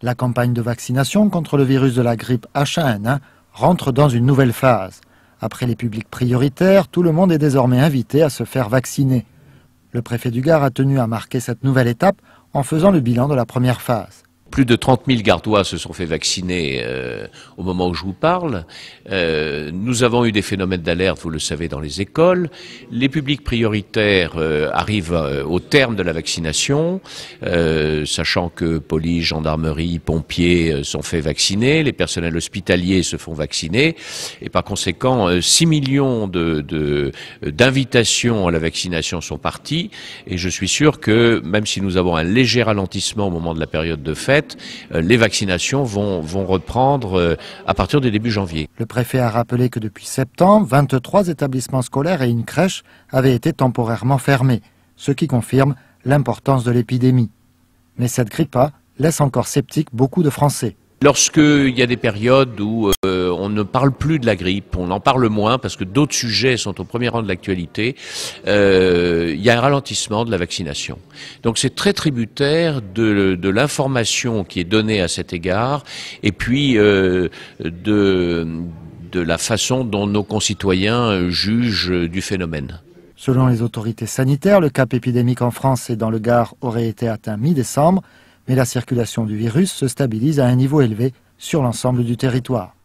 La campagne de vaccination contre le virus de la grippe H1N1 rentre dans une nouvelle phase. Après les publics prioritaires, tout le monde est désormais invité à se faire vacciner. Le préfet du Gard a tenu à marquer cette nouvelle étape en faisant le bilan de la première phase. Plus de 30 000 Gardois se sont fait vacciner au moment où je vous parle. Nous avons eu des phénomènes d'alerte, vous le savez, dans les écoles. Les publics prioritaires arrivent au terme de la vaccination, sachant que police, gendarmerie, pompiers sont faits vacciner, les personnels hospitaliers se font vacciner, et par conséquent, 6 millions d'invitations à la vaccination sont parties, et je suis sûr que même si nous avons un léger ralentissement au moment de la période de fête, les vaccinations vont reprendre à partir du début janvier. Le préfet a rappelé que depuis septembre, 23 établissements scolaires et une crèche avaient été temporairement fermés, ce qui confirme l'importance de l'épidémie. Mais cette grippe A laisse encore sceptiques beaucoup de Français. Lorsqu'il y a des périodes où on ne parle plus de la grippe, on en parle moins parce que d'autres sujets sont au premier rang de l'actualité, il y a un ralentissement de la vaccination. Donc c'est très tributaire de l'information qui est donnée à cet égard et puis de la façon dont nos concitoyens jugent du phénomène. Selon les autorités sanitaires, le cap épidémique en France et dans le Gard aurait été atteint mi-décembre, mais la circulation du virus se stabilise à un niveau élevé sur l'ensemble du territoire.